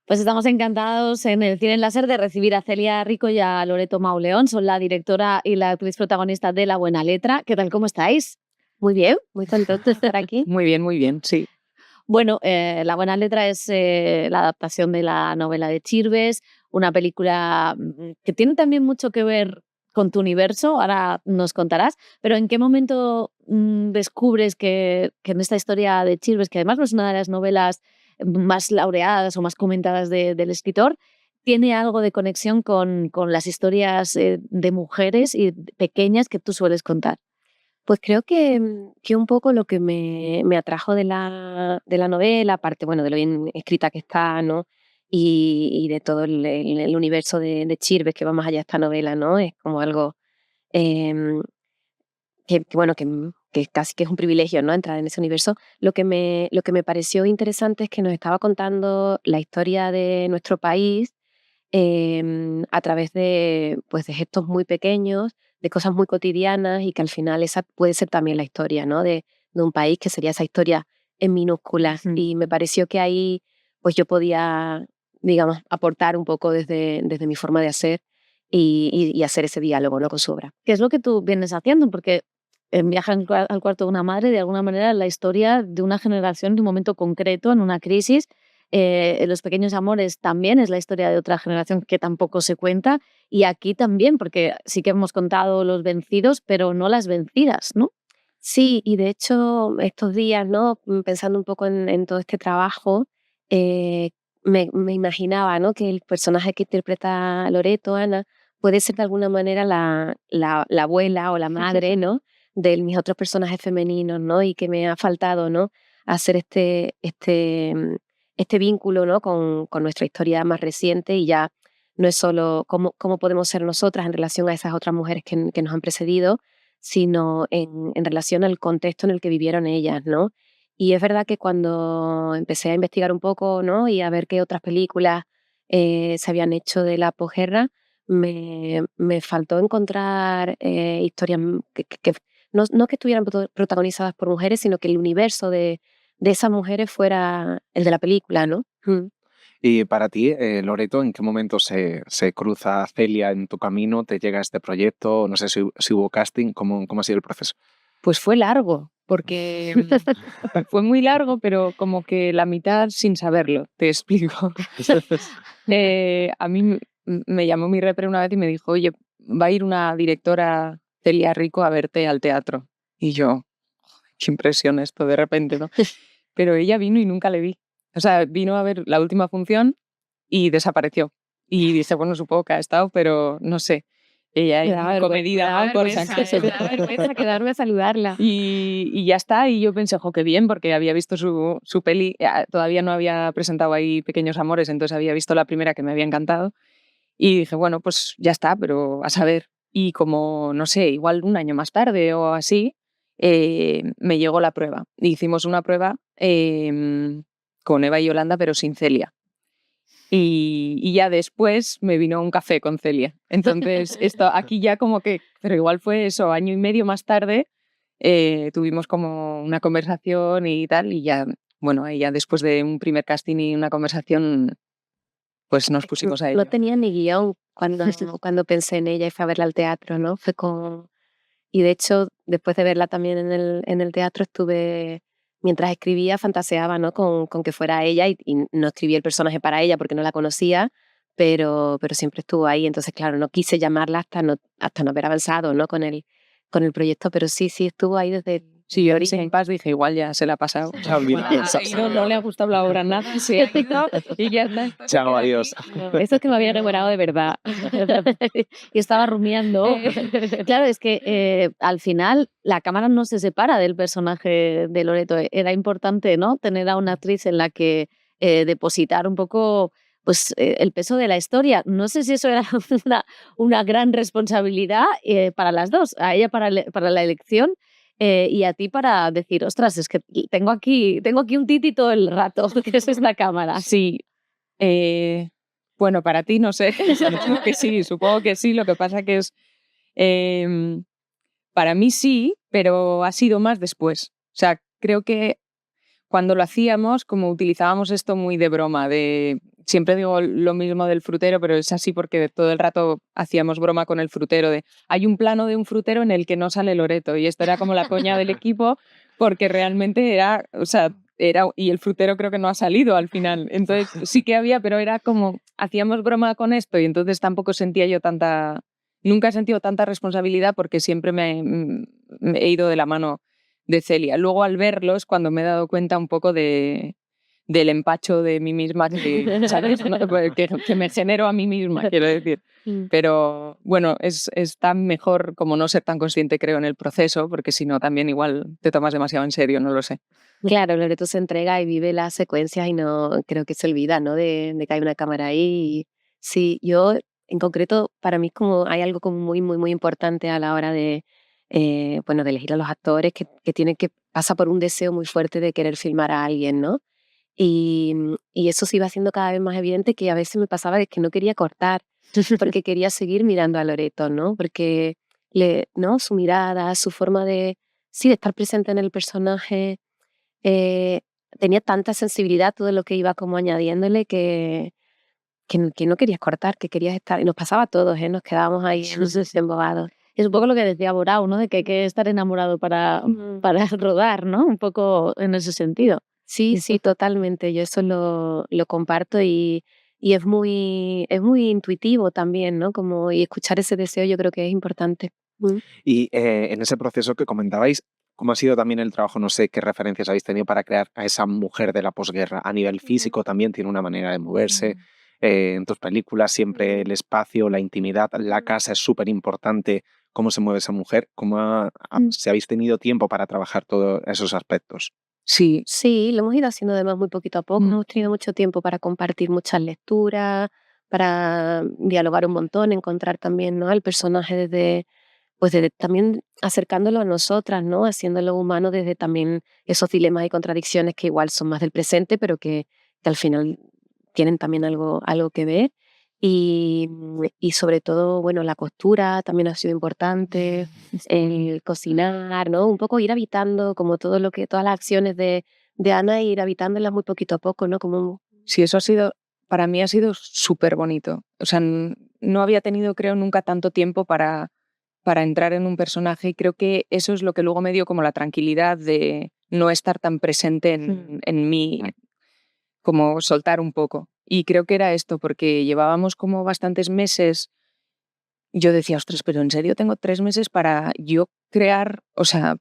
Pues estamos encantados en el Cine en Láser de recibir a Celia Rico y a Loreto Mauleón. Son la directora y la actriz protagonista de La Buena Letra. ¿Qué tal? ¿Cómo estáis? Muy bien, muy contento de estar aquí. Muy bien, sí. Bueno, La Buena Letra es la adaptación de la novela de Chirves, una película que tiene también mucho que ver con tu universo, ahora nos contarás, pero ¿en qué momento descubres que en esta historia de Chirves, que además no es una de las novelas más laureadas o más comentadas del escritor, tiene algo de conexión con las historias de mujeres y pequeñas que tú sueles contar? Pues creo que un poco lo que me atrajo de la novela, aparte, bueno, de lo bien escrita que está, ¿no? Y de todo el universo de Chirves que va más allá de esta novela, ¿no? Es como algo em, bueno, que casi que es un privilegio, ¿no? Entrar en ese universo. Lo que me pareció interesante es que nos estaba contando la historia de nuestro país a través de, pues, de gestos muy pequeños, de cosas muy cotidianas y que al final esa puede ser también la historia, ¿no? De un país, que sería esa historia en minúsculas. Ujú. Y me pareció que ahí pues yo podía, digamos, aportar un poco desde mi forma de hacer y hacer ese diálogo, ¿no? Con su obra. ¿Qué es lo que tú vienes haciendo? Porque en Viaje al cuarto de una madre, de alguna manera, es la historia de una generación, de un momento concreto, en una crisis. Los pequeños amores también es la historia de otra generación que tampoco se cuenta. Y aquí también, porque sí que hemos contado los vencidos, pero no las vencidas, ¿no? Sí, y de hecho estos días, ¿no? Pensando un poco en todo este trabajo, eh, me imaginaba, ¿no? Que el personaje que interpreta Loreto, Ana, puede ser de alguna manera la abuela o la madre, ¿no? De mis otros personajes femeninos, ¿no? Y que me ha faltado, ¿no? Hacer este vínculo, ¿no? Con nuestra historia más reciente, y ya no es solo cómo podemos ser nosotras en relación a esas otras mujeres que nos han precedido, sino en relación al contexto en el que vivieron ellas, ¿no? Y es verdad que cuando empecé a investigar un poco, ¿no? Y a ver qué otras películas se habían hecho de la posguerra, me faltó encontrar historias que no que estuvieran protagonizadas por mujeres, sino que el universo de esas mujeres fuera el de la película, ¿no? Y para ti, Loreto, ¿en qué momento se cruza Celia en tu camino? ¿Te llega este proyecto? No sé si hubo casting. ¿Cómo ha sido el proceso? Pues fue largo, porque fue muy largo, pero como que la mitad sin saberlo, te explico. A mí me llamó mi repre una vez y me dijo, oye, va a ir una directora, Celia Rico, a verte al teatro. Y yo, qué impresión esto de repente, ¿no? Pero ella vino y nunca le vi. O sea, vino a ver la última función y desapareció. Y dije, bueno, supongo que ha estado, pero no sé. Ella Me es da muy comedida, ¿no? vergüenza, me da vergüenza quedarme a saludarla. Y ya está, y yo pensé, jo, qué bien, porque había visto su peli, todavía no había presentado ahí Pequeños Amores, entonces había visto la primera que me había encantado, y dije, bueno, pues ya está, pero a saber. Y como, no sé, igual un año más tarde o así, me llegó la prueba. Hicimos una prueba con Eva y Yolanda, pero sin Celia. Y ya después me vino un café con Celia. Entonces, esto aquí ya como que, pero igual fue eso, año y medio más tarde, tuvimos como una conversación y tal, y ya, bueno, ahí ya después de un primer casting y una conversación, pues nos pusimos a No ello. tenía ni guión cuando pensé en ella y fui a verla al teatro, ¿no? Y de hecho, después de verla también en el teatro, mientras escribía, fantaseaba, ¿no? Con que fuera ella, y no escribí el personaje para ella porque no la conocía, pero siempre estuvo ahí. Entonces, claro, no quise llamarla hasta no haber avanzado, ¿no? Con el proyecto, pero sí estuvo ahí desde Sí, yo el en Sin origen. Paz dije, igual ya se la ha pasado. Ya, mira. No le ha gustado la obra nada, se ha ido y ya está. Chao, adiós. Esto es que me había enamorado de verdad. Y estaba rumiando. Claro, es que al final la cámara no se separa del personaje de Loreto. Era importante, ¿no? Tener a una actriz en la que depositar un poco pues, el peso de la historia. No sé si eso era una gran responsabilidad para las dos. A ella para la elección. Y a ti para decir, ostras, es que tengo aquí un titi todo el rato, que es la cámara. Sí, bueno, para ti no sé, supongo que sí, lo que pasa que es, em, para mí sí, pero ha sido más después. O sea, creo que cuando lo hacíamos, como utilizábamos esto muy de broma, de siempre digo lo mismo del frutero, pero es así porque todo el rato hacíamos broma con el frutero de hay un plano de un frutero en el que no sale Loreto y esto era como la coña del equipo porque realmente era, o sea, y el frutero creo que no ha salido al final. Entonces sí que había, pero era como hacíamos broma con esto y entonces tampoco sentía yo nunca he sentido tanta responsabilidad porque siempre me he ido de la mano de Celia. Luego al verlos, cuando me he dado cuenta un poco del empacho de mí misma que, ¿sabes? ¿No? que me genero a mí misma, quiero decir. Pero bueno, está mejor como no ser tan consciente, creo, en el proceso, porque si no también igual te tomas demasiado en serio, no lo sé. Claro, Loreto se entrega y vive las secuencias y no creo que se olvida, ¿no? De que hay una cámara ahí. Sí, yo en concreto, para mí como hay algo como muy, muy, muy importante a la hora de, bueno, de elegir a los actores que tienen que pasa por un deseo muy fuerte de querer filmar a alguien, ¿no? Y eso se iba haciendo cada vez más evidente que a veces me pasaba de que no quería cortar porque quería seguir mirando a Loreto, ¿no? Porque ¿no? Su mirada, su forma de, sí, de estar presente en el personaje, eh, tenía tanta sensibilidad todo lo que iba como añadiéndole que no querías cortar, que querías estar, y nos pasaba a todos, ¿eh? Nos quedábamos ahí embobados. Es un poco lo que decía Borao, ¿no? De que hay que estar enamorado para rodar, ¿no? Un poco en ese sentido. Sí, sí, totalmente. Yo eso lo comparto y es muy intuitivo también, ¿no? Como, y escuchar ese deseo yo creo que es importante. Y en ese proceso que comentabais, ¿cómo ha sido también el trabajo? No sé qué referencias habéis tenido para crear a esa mujer de la posguerra. A nivel físico también tiene una manera de moverse. En tus películas siempre el espacio, la intimidad, la casa es súper importante. ¿Cómo se mueve esa mujer? Si habéis tenido tiempo para trabajar todos esos aspectos? Sí. Sí, lo hemos ido haciendo además muy poquito a poco. Hemos tenido mucho tiempo para compartir muchas lecturas, para dialogar un montón, encontrar también, ¿no? El personaje desde también acercándolo a nosotras, ¿no? Haciéndolo humano desde también esos dilemas y contradicciones que igual son más del presente, pero que al final tienen también algo que ver. Y sobre todo, bueno, la costura también ha sido importante, el cocinar, ¿no? Un poco ir habitando como todas las acciones de Ana, ir habitándolas muy poquito a poco, ¿no? Como Sí, eso para mí ha sido súper bonito. O sea, no había tenido, creo, nunca tanto tiempo para entrar en un personaje y creo que eso es lo que luego me dio como la tranquilidad de no estar tan presente en mí, como soltar un poco. Y creo que era esto, porque llevábamos como bastantes meses. Yo decía, ostras, pero ¿en serio tengo 3 meses para yo crear, o sea,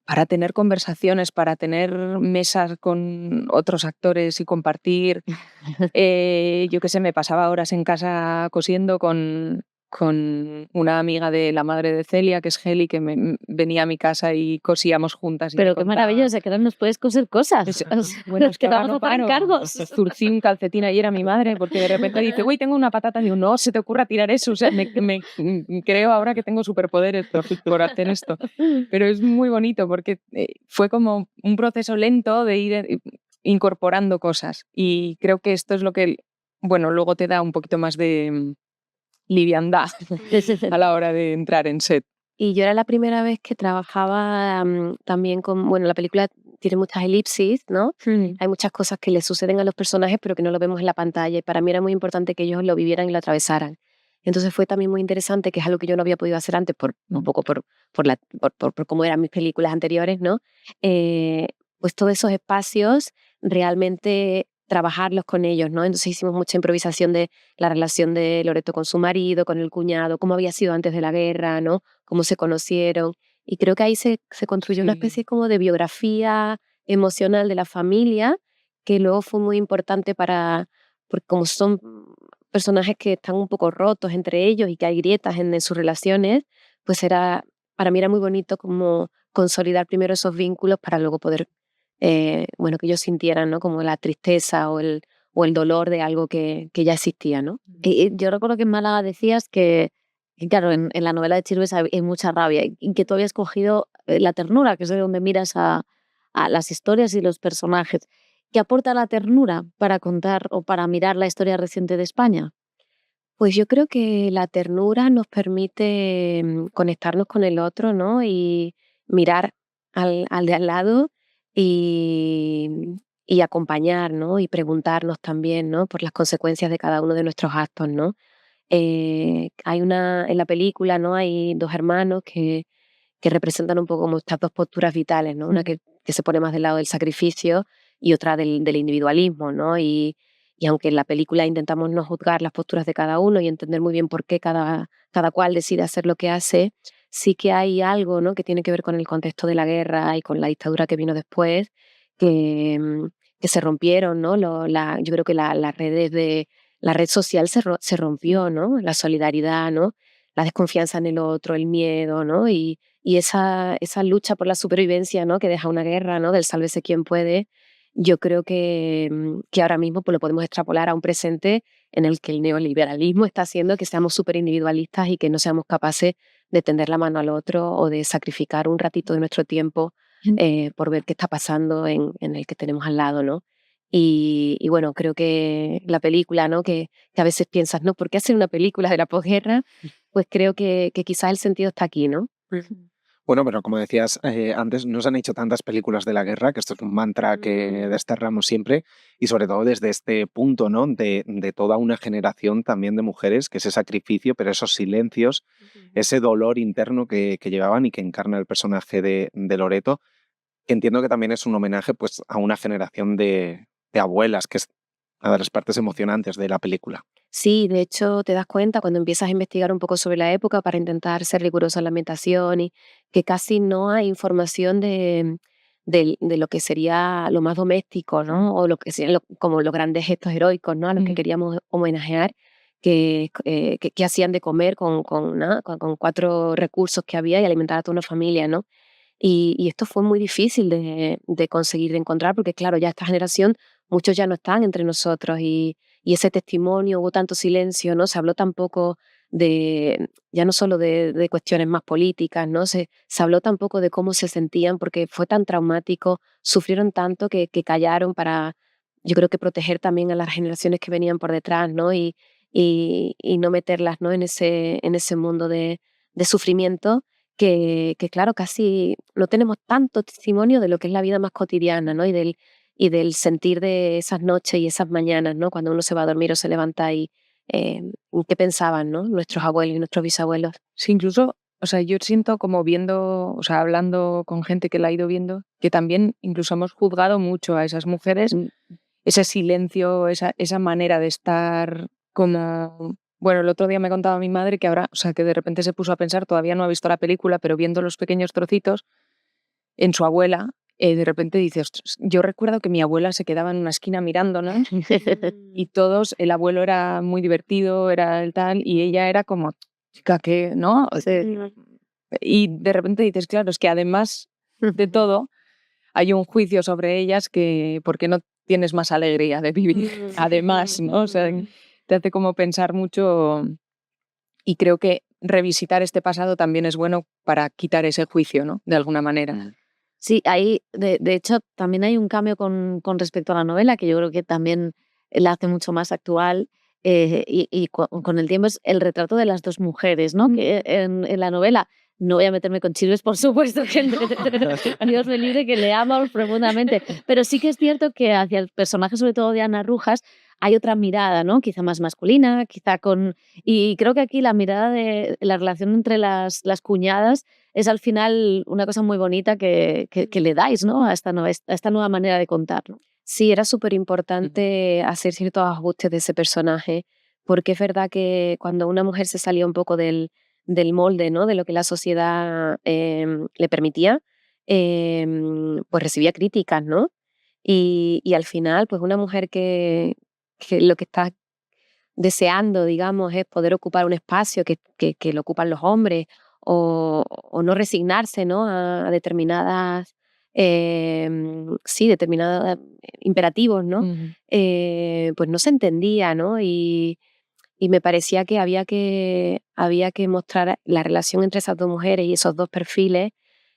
para tener conversaciones, para tener mesas con otros actores y compartir? Yo qué sé, me pasaba horas en casa cosiendo con una amiga de la madre de Celia, que es Heli, que venía a mi casa y cosíamos juntas. Pero qué maravilloso, que ahora nos puedes coser cosas. Bueno, es que vamos a hacer encargos. Zurcí un calcetín ayer a mi madre porque de repente dice, uy, tengo una patata. Digo, no se te ocurra tirar eso. O sea, creo ahora que tengo superpoderes por hacer esto. Pero es muy bonito porque fue como un proceso lento de ir incorporando cosas. Y creo que esto es lo que, bueno, luego te da un poquito más de liviandad a la hora de entrar en set. Y yo era la primera vez que trabajaba también bueno, la película tiene muchas elipsis, ¿no? Hay muchas cosas que le suceden a los personajes, pero que no lo vemos en la pantalla. Y para mí era muy importante que ellos lo vivieran y lo atravesaran. Entonces fue también muy interesante, que es algo que yo no había podido hacer antes, un poco por cómo eran mis películas anteriores, ¿no? Pues todos esos espacios realmente trabajarlos con ellos, ¿no? Entonces hicimos mucha improvisación de la relación de Loreto con su marido, con el cuñado, cómo había sido antes de la guerra, ¿no? Cómo se conocieron. Y creo que ahí se construyó una especie como de biografía emocional de la familia, que luego fue muy importante porque como son personajes que están un poco rotos entre ellos y que hay grietas en sus relaciones, pues para mí era muy bonito como consolidar primero esos vínculos para luego poder, bueno, que ellos sintieran, ¿no? Como la tristeza o el dolor de algo que ya existía, ¿no? Y yo recuerdo que en Málaga decías que claro, en la novela de Chirves hay mucha rabia y que tú habías cogido la ternura, que es de donde miras a las historias y los personajes. ¿Qué aporta la ternura para contar o para mirar la historia reciente de España? Pues yo creo que la ternura nos permite conectarnos con el otro, ¿no? Y mirar al de al lado y, y acompañar, ¿no? Y preguntarnos también, ¿no? Por las consecuencias de cada uno de nuestros actos, ¿no? En la película, ¿no? Hay dos hermanos que representan un poco como estas dos posturas vitales, ¿no? Una que se pone más del lado del sacrificio y otra del individualismo, ¿no? Y aunque en la película intentamos no juzgar las posturas de cada uno y entender muy bien por qué cada cual decide hacer lo que hace, sí que hay algo, ¿no? Que tiene que ver con el contexto de la guerra y con la dictadura que vino después, que, que se rompieron, ¿no? Yo creo que las redes la red social se rompió, ¿no? La solidaridad, ¿no? La desconfianza en el otro, el miedo, ¿no? Y esa lucha por la supervivencia, ¿no? Que deja una guerra, ¿no? Del sálvese quien puede, yo creo que ahora mismo pues, lo podemos extrapolar a un presente en el que el neoliberalismo está haciendo que seamos súper individualistas y que no seamos capaces de tender la mano al otro o de sacrificar un ratito de nuestro tiempo por ver qué está pasando en el que tenemos al lado, ¿no? Y bueno, creo que la película, ¿no? Que a veces piensas, ¿no? ¿Por qué hacer una película de la posguerra? Pues creo que quizás el sentido está aquí, ¿no? Bueno, pero como decías antes, no se han hecho tantas películas de la guerra, que esto es un mantra que desterramos siempre, y sobre todo desde este punto, ¿no? De toda una generación también de mujeres, que ese sacrificio, pero esos silencios, ese dolor interno que llevaban y que encarna el personaje de Loreto, que entiendo que también es un homenaje pues, a una generación de abuelas, que es una de las partes emocionantes de la película. Sí, de hecho te das cuenta cuando empiezas a investigar un poco sobre la época para intentar ser riguroso en la ambientación y que casi no hay información de lo que sería lo más doméstico, ¿no? O lo que serían como los grandes gestos heroicos, ¿no? A los que queríamos homenajear, que hacían de comer con 4 recursos que había y alimentar a toda una familia, ¿no? Y esto fue muy difícil de conseguir, de encontrar, porque claro, ya esta generación, muchos ya no están entre nosotros y ese testimonio, hubo tanto silencio, ¿no? Se habló tan poco ya no solo de cuestiones más políticas, ¿no? Se habló tan poco de cómo se sentían porque fue tan traumático, sufrieron tanto que callaron para, yo creo que proteger también a las generaciones que venían por detrás, ¿no? Y no meterlas, ¿no? En ese mundo de sufrimiento que claro, casi no tenemos tanto testimonio de lo que es la vida más cotidiana, ¿no? Y del sentir de esas noches y esas mañanas, ¿no? Cuando uno se va a dormir o se levanta y qué pensaban, ¿no? Nuestros abuelos y nuestros bisabuelos. Sí, incluso, o sea, yo siento como viendo, o sea, hablando con gente que la ha ido viendo, que también incluso hemos juzgado mucho a esas mujeres, ese silencio, esa manera de estar como... Bueno, el otro día me contaba mi madre que ahora, o sea, que de repente se puso a pensar, todavía no ha visto la película, pero viendo los pequeños trocitos, en su abuela, de repente dice, "Ostras, yo recuerdo que mi abuela se quedaba en una esquina mirándonos y todos, el abuelo era muy divertido, era el tal, y ella era como, chica, ¿qué? ¿No? O sea, y de repente dices, claro, es que además de todo, hay un juicio sobre ellas que, ¿por qué no tienes más alegría de vivir? Además, ¿no? O sea, te hace como pensar mucho y creo que revisitar este pasado también es bueno para quitar ese juicio, ¿no? De alguna manera. Sí, ahí, de hecho, también hay un cambio con respecto a la novela que yo creo que también la hace mucho más actual y con el tiempo es el retrato de las dos mujeres, ¿no? Que en la novela, no voy a meterme con chismes, por supuesto, que Dios me libre, que le amo profundamente, pero sí que es cierto que hacia el personaje, sobre todo de Ana Rujas, hay otra mirada, ¿no? Quizá más masculina, quizá con... Y creo que aquí la mirada de la relación entre las cuñadas es al final una cosa muy bonita que le dais, ¿no? A esta nueva manera de contar, ¿no? Sí, era súper importante hacer ciertos ajustes de ese personaje, porque es verdad que cuando una mujer se salía un poco del molde, ¿no? De lo que la sociedad le permitía, pues recibía críticas, ¿no? Y al final, pues una mujer que lo que está deseando, digamos, es poder ocupar un espacio que lo ocupan los hombres o no resignarse, ¿no? A determinadas, sí, determinados imperativos, ¿no? Ujú. Pues no se entendía, ¿no? Y me parecía que había que mostrar la relación entre esas dos mujeres y esos dos perfiles,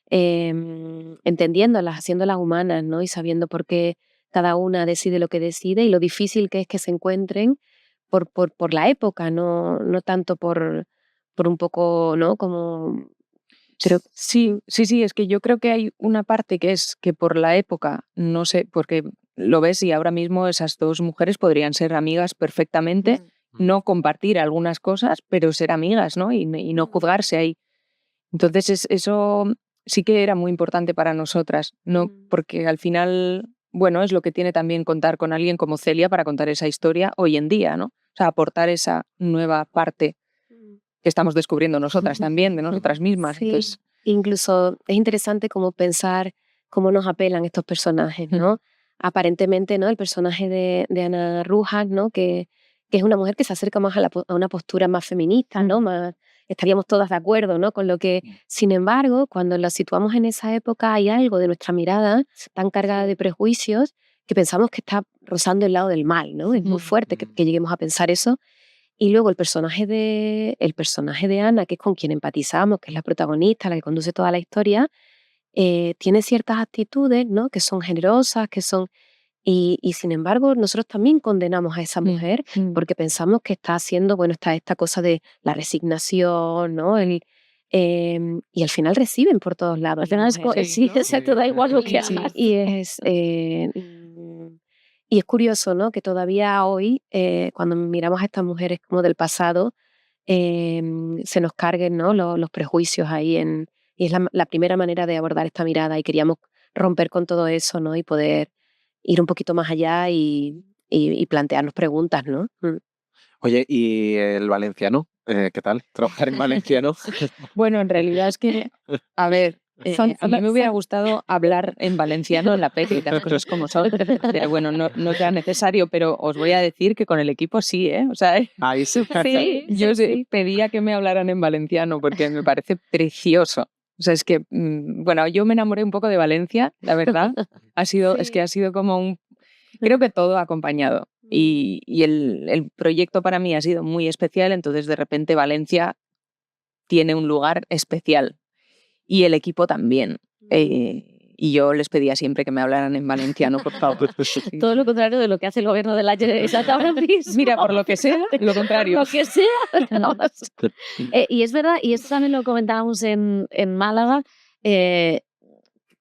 entendiéndolas, haciéndolas humanas, ¿no? Y sabiendo por qué cada una decide lo que decide y lo difícil que es que se encuentren por la época, no tanto por un poco, ¿no? Como creo. Sí, sí, sí, es que yo creo que hay una parte que es que por la época, no sé, porque lo ves y ahora mismo esas dos mujeres podrían ser amigas perfectamente, no compartir algunas cosas, pero ser amigas, ¿no? Y no juzgarse ahí. Entonces eso sí que era muy importante para nosotras, ¿no? Porque al final, bueno, es lo que tiene también contar con alguien como Celia para contar esa historia hoy en día, ¿no? O sea, aportar esa nueva parte que estamos descubriendo nosotras también, de nosotras mismas. Sí, Entonces, incluso es interesante como pensar cómo nos apelan estos personajes, ¿no? Aparentemente, ¿no? El personaje de Ana Rujas, ¿no? Que es una mujer que se acerca más a una postura más feminista, ¿no? Más, estaríamos todas de acuerdo, ¿no? Con lo que, sin embargo, cuando la situamos en esa época, hay algo de nuestra mirada tan cargada de prejuicios que pensamos que está rozando el lado del mal, ¿no? Es muy fuerte que lleguemos a pensar eso. Y luego el personaje de Ana, que es con quien empatizamos, que es la protagonista, la que conduce toda la historia, tiene ciertas actitudes, ¿no? Que son generosas, que son... Y sin embargo, nosotros también condenamos a esa mujer porque pensamos que está haciendo, bueno, está esta cosa de la resignación, ¿no? Y al final reciben por todos lados. Al final sí, ¿no? exacto, da igual lo que hagas. Y es curioso, ¿no? Que todavía hoy, cuando miramos a estas mujeres como del pasado, se nos carguen, ¿no? los prejuicios ahí y es la primera manera de abordar esta mirada y queríamos romper con todo eso, ¿no? Y poder ir un poquito más allá y plantearnos preguntas, ¿no? Oye, ¿y el valenciano? ¿Qué tal? ¿Trabajar en valenciano? bueno, en realidad es que, a ver, a mí me hubiera gustado hablar en valenciano en la peli, las cosas como son. Pero bueno, no era necesario, pero os voy a decir que con el equipo sí, ¿eh? O sea, Ahí sí. yo sí pedía que me hablaran en valenciano porque me parece precioso. O sea, es que, bueno, yo me enamoré un poco de Valencia, la verdad. Es que ha sido como creo que todo ha acompañado. Y el proyecto para mí ha sido muy especial, entonces de repente Valencia tiene un lugar especial. Y el equipo también. Y yo les pedía siempre que me hablaran en valenciano, por favor. Todo lo contrario de lo que hace el gobierno de la Generalitat ahora mismo. Mira, por lo que sea, lo contrario. Lo que sea. Y es verdad, y esto también lo comentábamos en Málaga,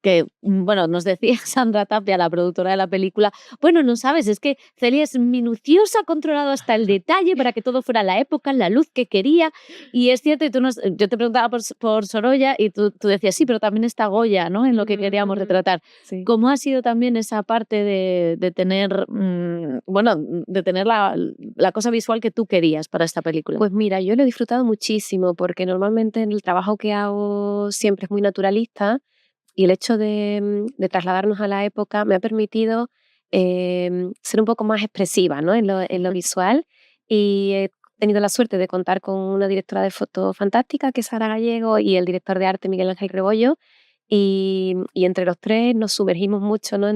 que, bueno, nos decía Sandra Tapia, la productora de la película, bueno, no sabes, es que Celia es minuciosa, ha controlado hasta el detalle para que todo fuera la época, la luz que quería, y es cierto, y yo te preguntaba por Sorolla y tú decías, sí, pero también está Goya, ¿no? En lo que queríamos retratar. Sí. ¿Cómo ha sido también esa parte de tener, bueno, de tener la cosa visual que tú querías para esta película? Pues mira, yo lo he disfrutado muchísimo porque normalmente en el trabajo que hago siempre es muy naturalista. Y el hecho de trasladarnos a la época me ha permitido ser un poco más expresiva, ¿no? en lo visual. Y he tenido la suerte de contar con una directora de foto fantástica, que es Sara Gallego, y el director de arte, Miguel Ángel Rebollo. Y entre los tres nos sumergimos mucho, ¿no?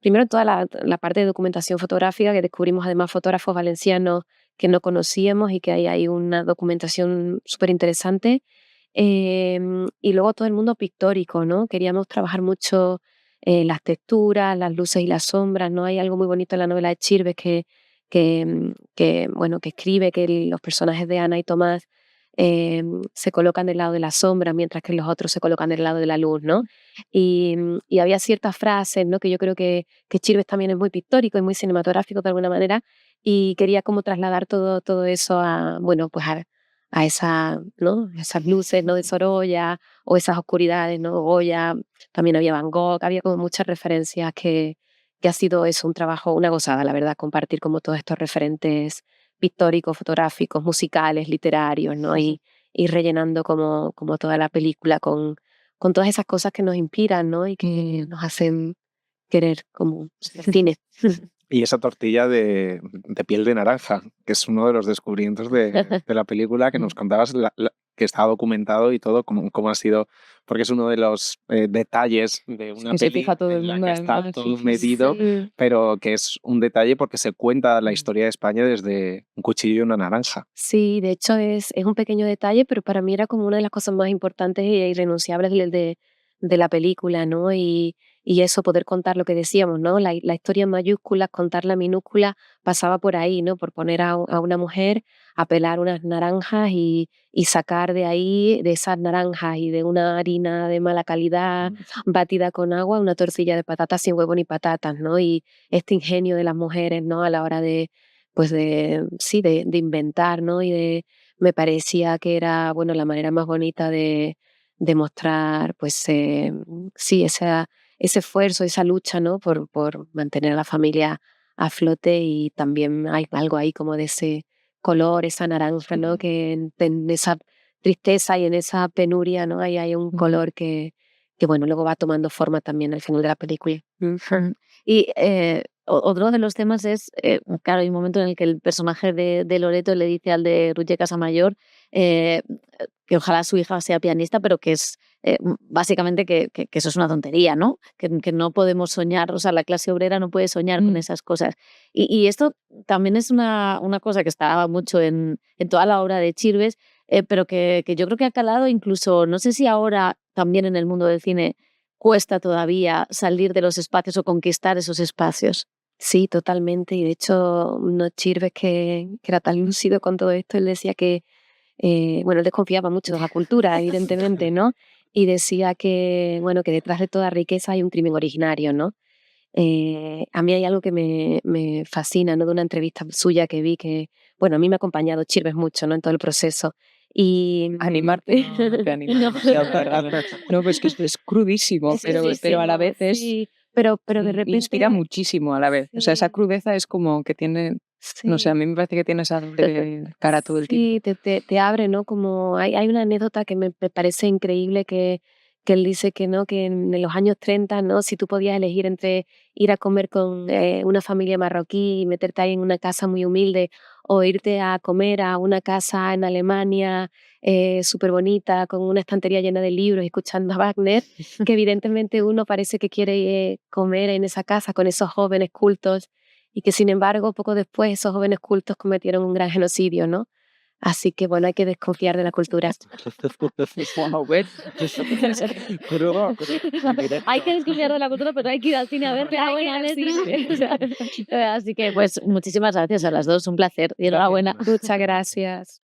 Primero en toda la parte de documentación fotográfica, que descubrimos además fotógrafos valencianos que no conocíamos y que hay una documentación súper interesante. Y luego todo el mundo pictórico, ¿no? Queríamos trabajar mucho las texturas, las luces y las sombras, ¿no? Hay algo muy bonito en la novela de Chirves bueno, que escribe que los personajes de Ana y Tomás se colocan del lado de la sombra, mientras que los otros se colocan del lado de la luz, ¿no? Y había ciertas frases, ¿no? Que yo creo que Chirves también es muy pictórico y muy cinematográfico de alguna manera, y quería como trasladar todo eso bueno, pues a ¿no? Esas luces, ¿no? De Sorolla, o esas oscuridades, ¿no? Goya, también había Van Gogh, había como muchas referencias que ha sido eso, un trabajo, una gozada, la verdad, compartir como todos estos referentes pictóricos, fotográficos, musicales, literarios, ¿no? Y rellenando como toda la película con todas esas cosas que nos inspiran, ¿no? Y que nos hacen querer como el cine. Y esa tortilla de piel de naranja, que es uno de los descubrimientos de la película que nos contabas, que está documentado y todo, cómo ha sido, porque es uno de los detalles de una que se peli fija todo en el la mundo, que está además, todo sí. medido, Sí. pero que es un detalle porque se cuenta la historia de España desde un cuchillo y una naranja. Sí, de hecho es un pequeño detalle, pero para mí era como una de las cosas más importantes e irrenunciables de la película, ¿no? Y y eso, poder contar lo que decíamos, ¿no? La historia en mayúsculas, contar la minúscula, pasaba por ahí, ¿no? Por poner a una mujer a pelar unas naranjas y sacar de ahí, de esas naranjas y de una harina de mala calidad batida con agua, una tortilla de patatas sin huevo ni patatas, ¿no? Y este ingenio de las mujeres, ¿no? A la hora de, pues sí, de inventar, ¿no? Me parecía que era, bueno, la manera más bonita de mostrar, pues, sí, ese esfuerzo, esa lucha, ¿no? Por mantener a la familia a flote, y también hay algo ahí como de ese color, esa naranja, ¿no? Que en esa tristeza y en esa penuria, ¿no? Ahí hay un color que bueno, luego va tomando forma también al final de la película. Y otro de los temas es, claro, hay un momento en el que el personaje de Loreto le dice al de Ruye Casamayor que ojalá su hija sea pianista, pero que es básicamente que eso es una tontería, ¿no? Que no podemos soñar, o sea, la clase obrera no puede soñar con esas cosas. Y esto también es una cosa que estaba mucho en toda la obra de Chirves, pero que yo creo que ha calado incluso, no sé si ahora también en el mundo del cine cuesta todavía salir de los espacios o conquistar esos espacios. Sí, totalmente. Y de hecho, unos Chirves que era tan lúcido con todo esto, él decía que, bueno, él desconfiaba mucho de la cultura, evidentemente, ¿no? Y decía que, bueno, que detrás de toda riqueza hay un crimen originario, ¿no? A mí hay algo que me fascina, ¿no? De una entrevista suya que vi que, bueno, a mí me ha acompañado Chirves mucho, ¿no? En todo el proceso. Y Animarte, no te animas. No, pues que es crudísimo, pero a la vez es... Sí, pero de repente... Inspira muchísimo a la vez. O sea, esa Sí. crudeza es como que tiene... No sé, a mí me parece que tiene esa doble cara todo el tiempo. Sí, te abre, ¿no? Como hay una anécdota que me parece increíble que él dice que no, que en los años 30, ¿no? Si tú podías elegir entre ir a comer con una familia marroquí y meterte ahí en una casa muy humilde, o irte a comer a una casa en Alemania súper bonita, con una estantería llena de libros, escuchando a Wagner, que evidentemente uno parece que quiere comer en esa casa con esos jóvenes cultos, y que sin embargo poco después esos jóvenes cultos cometieron un gran genocidio, ¿no? Así que bueno, hay que desconfiar de la cultura. Wow, ¿ves? Hay que desconfiar de la cultura, pero hay que ir al cine a ver la buena letra. Así que, pues, muchísimas gracias a las dos, un placer y enhorabuena. Muchas gracias.